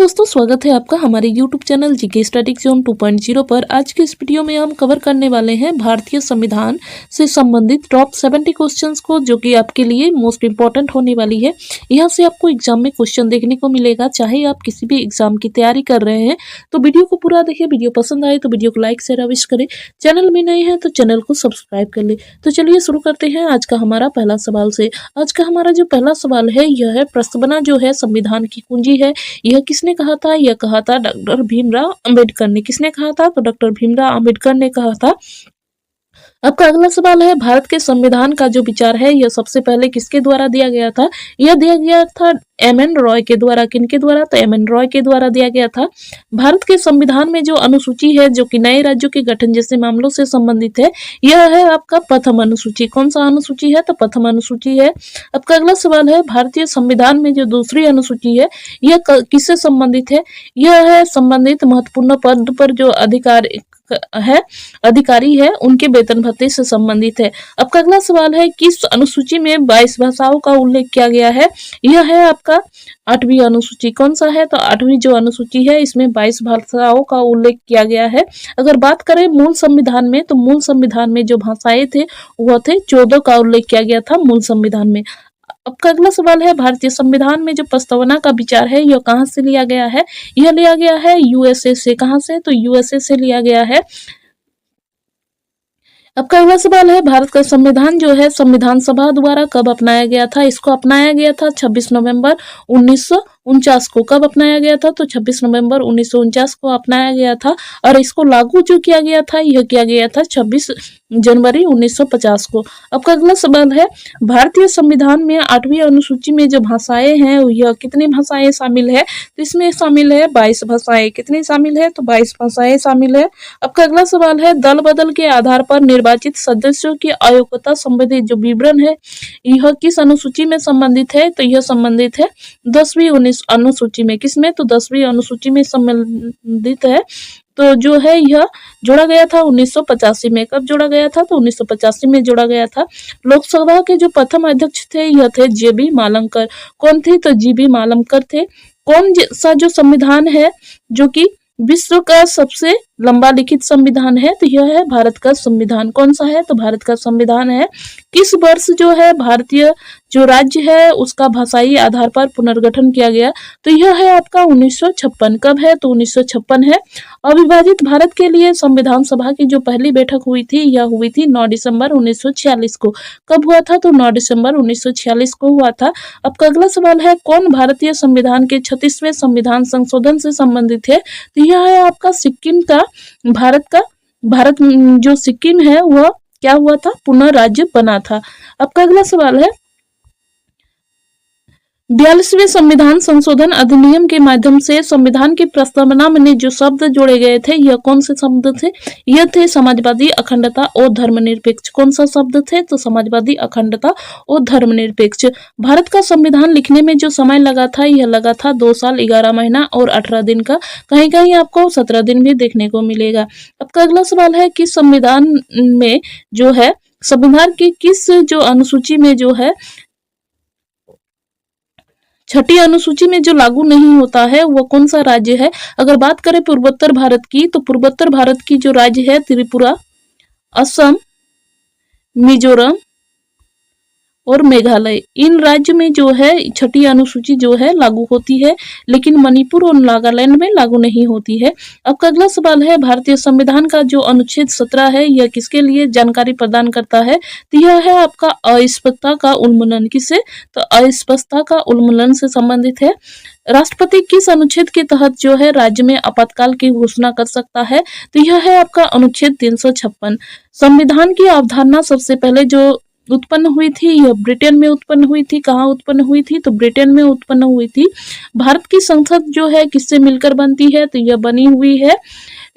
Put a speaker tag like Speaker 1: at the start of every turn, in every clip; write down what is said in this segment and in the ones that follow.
Speaker 1: दोस्तों, स्वागत है आपका हमारे YouTube channel GK static zone 2.0 पर। आज के इस वीडियो में हम कवर करने वाले हैं भारतीय संविधान से संबंधित टॉप 70 क्वेश्चंस को, जो कि आपके लिए मोस्ट इंपॉर्टेंट होने वाली है। यहां से आपको एग्जाम में क्वेश्चन देखने को मिलेगा। चाहे आप किसी भी एग्जाम की तैयारी कर रहे हैं तो वीडियो को पूरा देखिए। वीडियो पसंद आए तो वीडियो को लाइक शेयर अवश्य करें। चैनल में नए हैं तो चैनल को सब्सक्राइब कर ले। तो चलिए शुरू करते हैं आज का हमारा पहला सवाल से। आज का हमारा जो पहला सवाल है यह है, प्रस्तावना जो है संविधान की कुंजी है, यह किसने कहा था? यह कहा था डॉक्टर भीमराव अंबेडकर ने। किसने कहा था? तो डॉक्टर भीमराव अंबेडकर ने कहा था। आपका अगला सवाल है, भारत के संविधान का जो विचार है यह सबसे पहले किसके द्वारा दिया गया था? यह दिया गया था एम.एन. रॉय के द्वारा। किनके द्वारा? तो एम.एन. रॉय के द्वारा दिया गया था। भारत के संविधान में जो अनुसूची है, जो कि नए राज्यों के गठन जैसे मामलों से संबंधित है, यह है आपका प्रथम अनुसूची। कौन सा अनुसूची है? तो प्रथम अनुसूची है। आपका अगला सवाल है, भारतीय संविधान में जो दूसरी अनुसूची है यह किससे संबंधित है? यह है संबंधित महत्वपूर्ण पद पर जो अधिकारी है उनके वेतन भत्ते से संबंधित है। आपका अगला सवाल है, किस अनुसूची में 22 भाषाओं का उल्लेख किया गया है? यह है आपका 8वीं अनुसूची। कौन सा है? तो 8वीं जो अनुसूची है इसमें 22 भाषाओं का उल्लेख किया गया है। अगर बात करें मूल संविधान में, तो मूल संविधान में जो भाषाएं थे वह थे 14 का उल्लेख किया गया था मूल संविधान में। आपका अगला सवाल है, भारतीय संविधान में जो प्रस्तावना का विचार है यह कहाँ से लिया गया है? यह लिया गया है यूएसए से। कहाँ से? तो यूएसए से लिया गया है। आपका अगला सवाल है, भारत का संविधान जो है संविधान सभा द्वारा कब अपनाया गया था? इसको अपनाया गया था 26 नवंबर 1949 को। कब अपनाया गया था? तो 26 नवंबर 1949 को अपनाया गया था। और इसको लागू जो किया गया था यह किया गया था 26 जनवरी 1950 को। आपका अगला सवाल है, भारतीय संविधान में 8वीं अनुसूची में जो भाषाएं हैं यह कितनी भाषाएं शामिल है? तो इसमें शामिल है 22 भाषाएं। कितनी शामिल है? तो 22 भाषाएं शामिल है। आपका अगला सवाल है, दल बदल के आधार पर निर्वाचित सदस्यों की अयोग्यता संबंधित जो विवरण है यह किस अनुसूची में संबंधित है? तो यह संबंधित है 10वीं अनुसूची में। किसमें? तो 10वीं अनुसूची में संबंधित है। तो जो है यह जोड़ा गया था 1985 में। कब जोड़ा गया था? तो 1985 में जोड़ा गया था। लोकसभा के जो प्रथम अध्यक्ष थे यह थे जे.बी. मालंकर। कौन थे? तो जी.बी. मालंकर थे। कौन सा जो संविधान है जो कि विश्व का सबसे लंबा लिखित संविधान है? तो यह है भारत का संविधान। कौन सा है? तो भारत का संविधान है। किस वर्ष जो है भारतीय जो राज्य है उसका भाषाई आधार पर पुनर्गठन किया गया? तो यह है आपका 1956। कब है? तो 1956 है। अविभाजित भारत के लिए संविधान सभा की जो पहली बैठक हुई थी यह हुई थी 9 दिसंबर 1946 को। कब हुआ था? तो 9 दिसंबर 1946 को हुआ था। आपका अगला सवाल है, कौन भारतीय संविधान के 36वें संविधान संशोधन से संबंधित है? तो यह है आपका सिक्किम का। भारत जो सिक्किम है वह क्या हुआ था? पुनः राज्य बना था। आपका अगला सवाल है, 42वें संविधान संशोधन अधिनियम के माध्यम से संविधान की प्रस्तावना में जो शब्द जोड़े गए थे यह कौन से शब्द थे? यह थे समाजवादी, अखंडता और धर्मनिरपेक्ष। कौन सा शब्द थे? तो समाजवादी, अखंडता और धर्मनिरपेक्ष। भारत का संविधान लिखने में जो समय लगा था यह लगा था 2 साल 11 महीना और 18 दिन का। कहीं कहीं आपको 17 दिन भी देखने को मिलेगा। आपका अगला सवाल है, किस संविधान में जो है संविधान की किस जो अनुसूची में जो है 6ठी अनुसूची में जो लागू नहीं होता है वह कौन सा राज्य है? अगर बात करें पूर्वोत्तर भारत की, तो पूर्वोत्तर भारत की जो राज्य है त्रिपुरा, असम, मिजोरम और मेघालय, इन राज्य में जो है 6ठी अनुसूची जो है लागू होती है, लेकिन मणिपुर और नागालैंड में लागू नहीं होती है। आपका अगला सवाल है, भारतीय संविधान का जो अनुच्छेद 17 है यह किसके लिए जानकारी प्रदान करता है? तो यह है आपका अस्पष्टता का उन्मूलन। किससे? तो अस्पष्टता का उन्मूलन से संबंधित है। राष्ट्रपति किस अनुच्छेद के तहत जो है राज्य में आपातकाल की घोषणा कर सकता है? तो यह है आपका अनुच्छेद 356। संविधान की अवधारणा सबसे पहले जो उत्पन्न हुई थी यह ब्रिटेन में उत्पन्न हुई थी। कहाँ उत्पन्न हुई थी? तो ब्रिटेन में उत्पन्न हुई थी। भारत की संसद जो है किससे मिलकर बनती है? तो यह बनी हुई है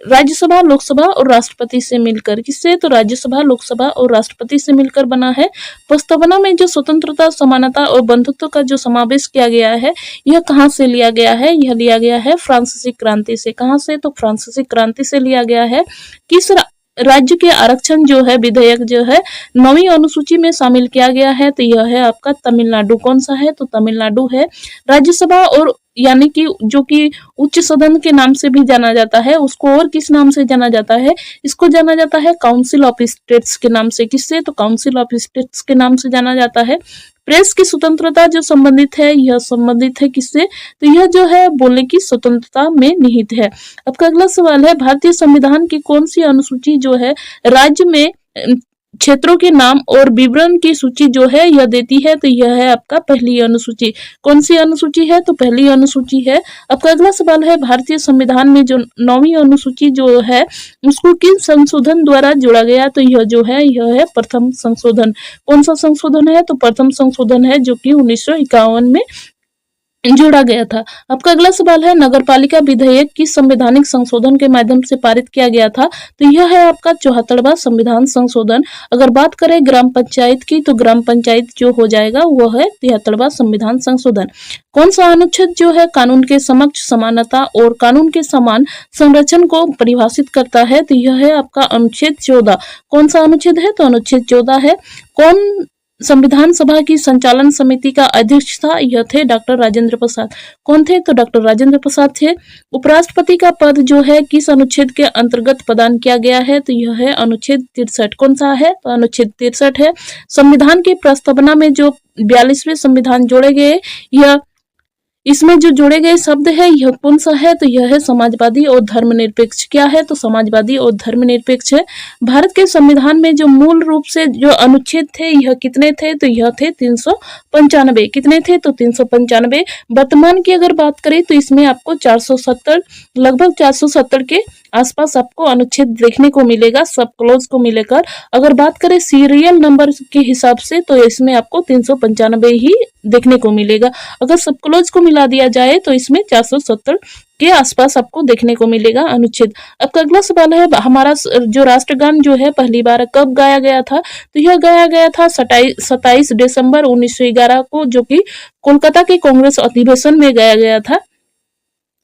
Speaker 1: राज्यसभा, लोकसभा और राष्ट्रपति से मिलकर। किससे? तो राज्यसभा, लोकसभा और राष्ट्रपति से मिलकर बना है। प्रस्तावना में जो स्वतंत्रता, समानता और बंधुत्व का जो समावेश किया गया है यह कहाँ से लिया गया है? यह लिया गया है फ्रांसीसी क्रांति से। कहाँ से? तो फ्रांसीसी क्रांति से लिया गया है। किस राज्य के आरक्षण जो है विधेयक जो है 9वीं अनुसूची में शामिल किया गया है, तो यह है आपका तमिलनाडु। कौन सा है? तो तमिलनाडु है। राज्यसभा और यानी कि जो कि उच्च सदन के नाम से भी जाना जाता है, उसको और किस नाम से जाना जाता है? इसको जाना जाता है काउंसिल ऑफ स्टेट्स के नाम से। किससे? तो काउंसिल ऑफ स्टेट्स के नाम से जाना जाता है। प्रेस की स्वतंत्रता जो संबंधित है, यह संबंधित है किससे? तो यह जो है बोलने की स्वतंत्रता में निहित है। आपका अगला सवाल है, भारतीय संविधान की कौन सी अनुसूची जो है राज्य में क्षेत्रों के नाम और विवरण की सूची जो है यह देती है? तो यह है आपका पहली अनुसूची। कौन सी अनुसूची है? तो पहली अनुसूची है। आपका अगला सवाल है, भारतीय संविधान में जो 9वीं अनुसूची जो है उसको किन संशोधन द्वारा जोड़ा गया? तो यह जो है यह है प्रथम संशोधन। कौन सा संशोधन है? तो प्रथम संशोधन है, जो कि 1951 में जोड़ा गया था। आपका अगला सवाल है, नगरपालिका विधेयक किस संवैधानिक संशोधन के माध्यम से पारित किया गया था? तो यह है आपका 74वां संविधान संशोधन। अगर बात करें ग्राम पंचायत की, तो ग्राम पंचायत जो हो जाएगा वह है 73वां संविधान संशोधन। कौन सा अनुच्छेद जो है कानून के समक्ष समानता और कानून के समान संरक्षण को परिभाषित करता है? तो यह है आपका अनुच्छेद 14। कौन सा अनुच्छेद है? तो अनुच्छेद 14 है। कौन संविधान सभा की संचालन समिति का अध्यक्ष था? यह थे डॉक्टर राजेंद्र प्रसाद। कौन थे? तो डॉक्टर राजेंद्र प्रसाद थे। उपराष्ट्रपति का पद जो है किस अनुच्छेद के अंतर्गत प्रदान किया गया है? तो यह है अनुच्छेद 63। कौन सा है? तो अनुच्छेद 63 है। संविधान की प्रस्तावना में जो 42वें संविधान जोड़े गए, यह इसमें जो जोड़े गए शब्द है यह कौन सा है? तो यह है समाजवादी और धर्मनिरपेक्ष। क्या है? तो समाजवादी और धर्मनिरपेक्ष है। भारत के संविधान में जो मूल रूप से जो अनुच्छेद थे यह कितने थे? तो यह थे 395। कितने थे? तो 395। वर्तमान की अगर बात करें तो इसमें आपको 470, लगभग 470 के आसपास आपको अनुच्छेद देखने को मिलेगा, सब क्लोज को मिलेकर। अगर बात करें सीरियल नंबर के हिसाब से तो इसमें आपको 395 ही देखने को मिलेगा। अगर सब क्लोज को मिला दिया जाए तो इसमें 470 के आसपास आपको देखने को मिलेगा अनुच्छेद। आपका अगला सवाल है, हमारा जो राष्ट्रगान जो है पहली बार कब गाया गया था? तो यह गाया गया था 27 दिसंबर 1911 को, जो कि कोलकाता के कांग्रेस अधिवेशन में गाया गया था।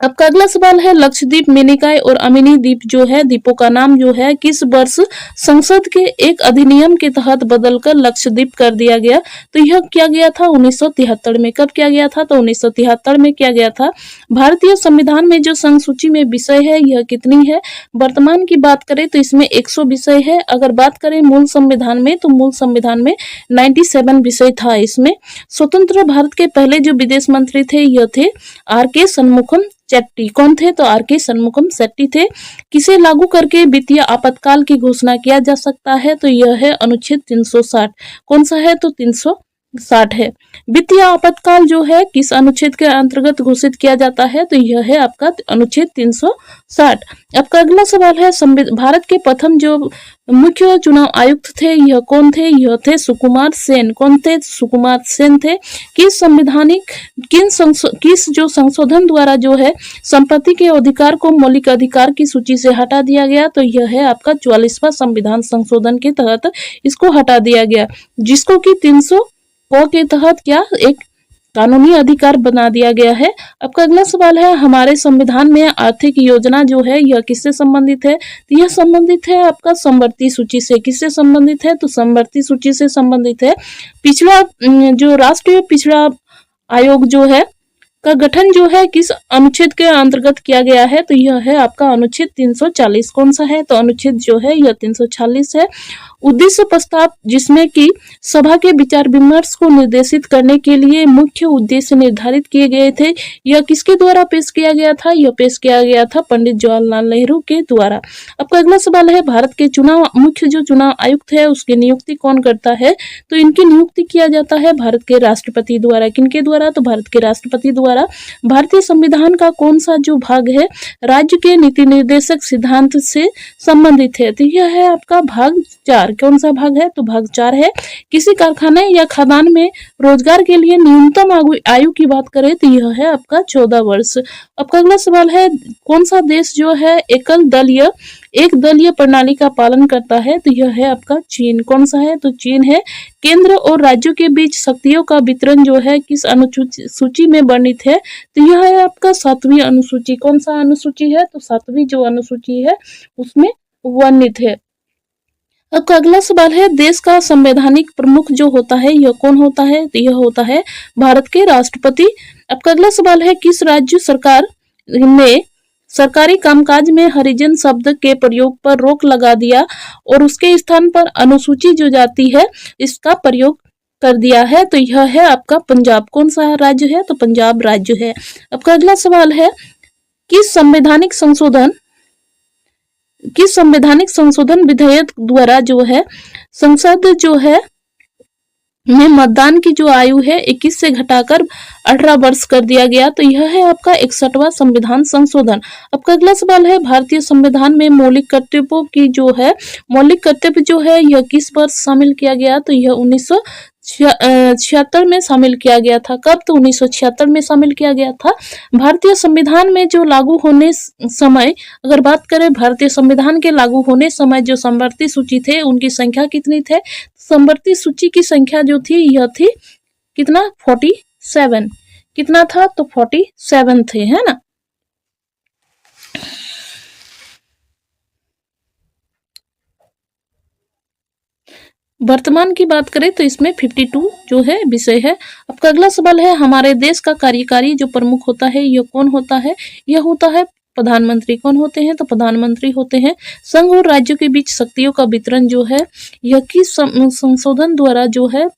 Speaker 1: आपका अगला सवाल है, लक्षद्वीप, मिनिकॉय और अमिनी द्वीप जो है द्वीपों का नाम जो है किस वर्ष संसद के एक अधिनियम के तहत बदलकर लक्षद्वीप कर दिया गया? तो यह किया गया था 1973 में। कब किया गया था? तो 1973 में किया गया था। भारतीय संविधान में जो संसूची में विषय है यह कितनी है? वर्तमान की बात करें तो इसमें 100 विषय है। अगर बात करें मूल संविधान में, तो मूल संविधान में 97 विषय था। इसमें स्वतंत्र भारत के पहले जो विदेश मंत्री थे यह थे R.K. शनमुखम शेट्टी। कौन थे? तो R.K. शनमुखम शेट्टी थे। किसे लागू करके वित्तीय आपातकाल की घोषणा किया जा सकता है? तो यह है अनुच्छेद 360। कौन सा है? तो 360 है। वित्तीय आपातकाल जो है किस अनुच्छेद के अंतर्गत घोषित किया जाता है? तो यह है आपका अनुच्छेद 360। आपका अगला सवाल है, भारत के प्रथम जो मुख्य चुनाव आयुक्त थे यह कौन थे? यह थे सुकुमार सेन। कौन थे? सुकुमार सेन थे। किस जो संशोधन द्वारा जो है संपत्ति के अधिकार को मौलिक अधिकार की सूची से हटा दिया गया? तो यह है आपका 44वां संविधान संशोधन के तहत इसको हटा दिया गया, जिसको कि 300 के तहत क्या एक कानूनी अधिकार बना दिया गया है। आपका अगला सवाल है, हमारे संविधान में आर्थिक योजना जो है यह किससे संबंधित है? तो यह संबंधित है आपका समवर्ती सूची से। किससे संबंधित है? तो समवर्ती सूची से संबंधित है। पिछड़ा जो राष्ट्रीय पिछड़ा आयोग जो है का गठन जो है किस अनुच्छेद के अंतर्गत किया गया है? तो यह है आपका अनुच्छेद 340। कौन सा है? तो अनुच्छेद जो है यह 340 है। उद्देश्य प्रस्ताव, जिसमें कि सभा के विचार विमर्श को निर्देशित करने के लिए मुख्य उद्देश्य निर्धारित किए गए थे, यह किसके द्वारा पेश किया गया था? यह पेश किया गया था पंडित जवाहरलाल नेहरू के द्वारा। आपका अगला सवाल है, भारत के मुख्य जो चुनाव आयुक्त है उसकी नियुक्ति कौन करता है? तो इनकी नियुक्ति किया जाता है भारत के राष्ट्रपति द्वारा। किनके द्वारा? तो भारत के राष्ट्रपति द्वारा। भारतीय संविधान का कौन सा जो भाग है राज्य के नीति निर्देशक सिद्धांत से संबंधित है? तो यह है आपका भाग 4। कौन सा भाग है? तो भाग 4 है। किसी कारखाने या खदान में रोजगार के लिए न्यूनतम आयु की बात करें तो यह है आपका 14 वर्ष। आपका अगला सवाल है, कौन सा देश जो है एक दलीय प्रणाली का पालन करता है? तो यह है आपका चीन। कौन सा है? तो चीन है। केंद्र और राज्यों के बीच शक्तियों का वितरण जो है किस अनुसूची में वर्णित है? तो यह है आपका 7वीं अनुसूची। कौन सा अनुसूची है? तो 7वीं जो अनुसूची है उसमें वर्णित है। अब अगला सवाल है, देश का संवैधानिक प्रमुख जो होता है यह कौन होता है? तो यह होता है भारत के राष्ट्रपति। अब अगला सवाल है, किस राज्य सरकार ने सरकारी कामकाज में हरिजन शब्द के प्रयोग पर रोक लगा दिया और उसके स्थान पर अनुसूची जो जाति है इसका प्रयोग कर दिया है? तो यह है आपका पंजाब। कौन सा राज्य है? तो पंजाब राज्य है। अब अगला सवाल है, किस संवैधानिक संशोधन विधेयक द्वारा जो है संसद जो है में मतदान की जो आयु है 21 से घटाकर 18 वर्ष कर दिया गया? तो यह है आपका 61वां संविधान संशोधन। अब अगला सवाल है, भारतीय संविधान में मौलिक कर्तव्यों की जो है मौलिक कर्तव्य जो है यह किस वर्ष शामिल किया गया? तो यह 1976 में शामिल किया गया था। कब? तो 1976 में शामिल किया गया था। भारतीय संविधान में जो लागू होने समय अगर बात करें, भारतीय संविधान के लागू होने समय जो समवर्ती सूची थे उनकी संख्या कितनी थे? समवर्ती सूची की संख्या जो थी यह थी कितना? 47। कितना था? तो 47 थे, है ना। वर्तमान की बात करें तो इसमें 52 जो है विषय है। अब अगला सवाल है, हमारे देश का कार्यकारी जो प्रमुख होता है यह कौन होता है? यह होता है प्रधानमंत्री। कौन होते हैं? तो प्रधानमंत्री होते हैं। संघ और राज्यों के बीच शक्तियों का वितरण जो है यह किस संशोधन द्वारा जो है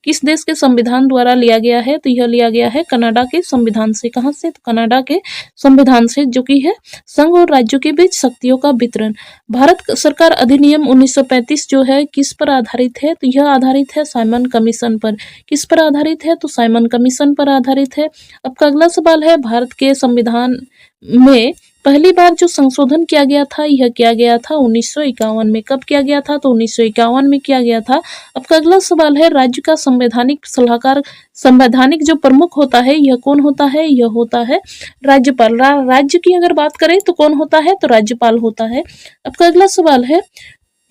Speaker 1: किस देश के संविधान द्वारा लिया गया है? तो यह लिया गया है कनाडा के संविधान से। कहां से? तो कनाडा के संविधान से, जो कि है संघ और राज्यों के बीच शक्तियों का वितरण। भारत सरकार अधिनियम 1935 जो है किस पर आधारित है? तो यह आधारित है साइमन कमीशन पर। किस पर आधारित है? तो साइमन कमीशन पर आधारित है। अब का अगला सवाल है, भारत के संविधान में पहली बार जो संशोधन किया गया था यह किया गया था 1951 में। कब किया गया था? तो 1951 में किया गया था। अब का अगला सवाल है, राज्य का संवैधानिक सलाहकार संवैधानिक जो प्रमुख होता है यह कौन होता है? यह होता है राज्यपाल। राज्य की अगर बात करें तो कौन होता है? तो राज्यपाल होता है। अब का अगला सवाल है,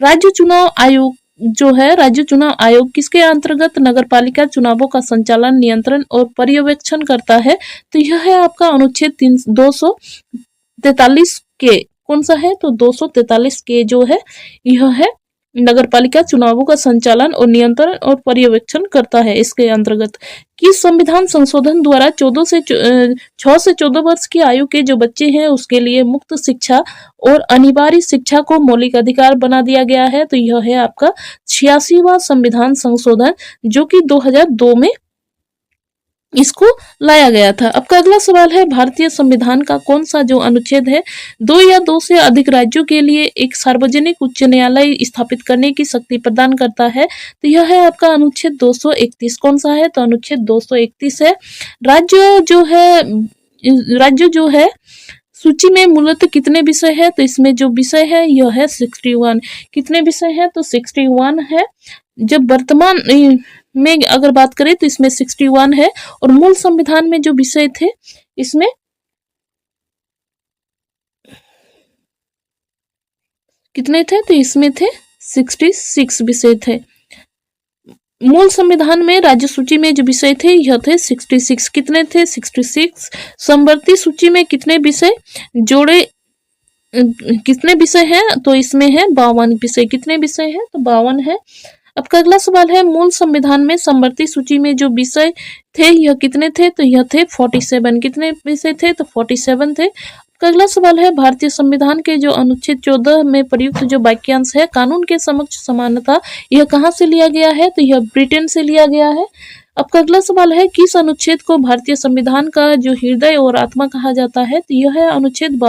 Speaker 1: राज्य चुनाव आयोग जो है राज्य चुनाव आयोग किसके अंतर्गत नगरपालिका चुनावों का संचालन, नियंत्रण और पर्यवेक्षण करता है? तो यह है आपका अनुच्छेद 243 के। कौन सा है? तो 243 के जो है यह है नगरपालिका चुनावों का संचालन और नियंत्रण और पर्यवेक्षण करता है। इसके अंतर्गत किस संविधान संशोधन द्वारा 6 से 14 वर्ष की आयु के जो बच्चे हैं उसके लिए मुफ्त शिक्षा और अनिवार्य शिक्षा को मौलिक अधिकार बना दिया गया है? तो यह है आपका 86वां संविधान संशोधन, जो कि 2002 में इसको लाया गया था। अब का अगला सवाल है, भारतीय संविधान का कौन सा जो अनुच्छेद है 2 या 2 से अधिक राज्यों के लिए एक सार्वजनिक उच्च न्यायालय स्थापित करने की शक्ति प्रदान करता है? तो यह है आपका अनुच्छेद 231। कौन सा है? तो अनुच्छेद 231 है। राज्य जो है सूची में मूलतः कितने विषय है? तो इसमें जो विषय है यह है 61। कितने विषय है? तो 61 है। जब वर्तमान में अगर बात करें तो इसमें 61 है और मूल संविधान में जो विषय थे इसमें कितने थे? तो इसमें थे 66 विषय थे। मूल संविधान में राज्य सूची में जो विषय थे यह थे 66। कितने थे? 66। समवर्ती सूची में कितने विषय जोड़े कितने विषय हैं? तो इसमें है 52 विषय। कितने विषय हैं? तो 52 है। अब का अगला सवाल है, मूल संविधान में समवर्ती सूची में जो विषय थे यह कितने थे? तो यह थे 47। कितने विषय थे? तो 47 थे। का अगला सवाल है, भारतीय संविधान के जो अनुच्छेद 14 में प्रयुक्त जो वाक्यांश है कानून के समक्ष समानता, यह कहाँ से लिया गया है? तो यह ब्रिटेन से लिया गया है। अब का अगला सवाल है, किस अनुच्छेद को भारतीय संविधान का जो हृदय और आत्मा कहा जाता है? तो यह है अनुच्छेद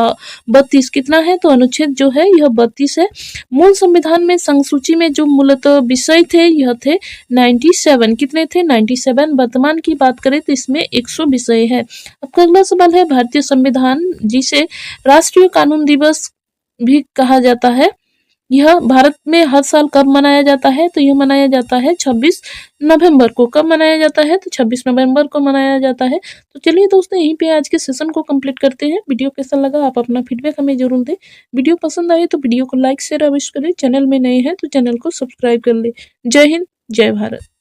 Speaker 1: 32। कितना है? तो अनुच्छेद जो है यह 32 है। मूल संविधान में संघ सूची में जो मूलतः विषय थे यह थे 97। कितने थे? 97। वर्तमान की बात करें तो इसमें 100 विषय है। अब का अगला सवाल है, भारतीय संविधान जिसे राष्ट्रीय कानून दिवस भी कहा जाता है यह भारत में हर साल कब मनाया जाता है? तो यह मनाया जाता है 26 नवंबर को। कब मनाया जाता है? तो 26 नवंबर को मनाया जाता है। तो चलिए दोस्तों, यहीं पे आज के सेशन को कंप्लीट करते हैं। वीडियो कैसा लगा आप अपना फीडबैक हमें जरूर दें। वीडियो पसंद आए तो वीडियो को लाइक शेयर अवश्य करें। चैनल में नए हैं तो चैनल को सब्सक्राइब कर ले। जय हिंद, जय भारत।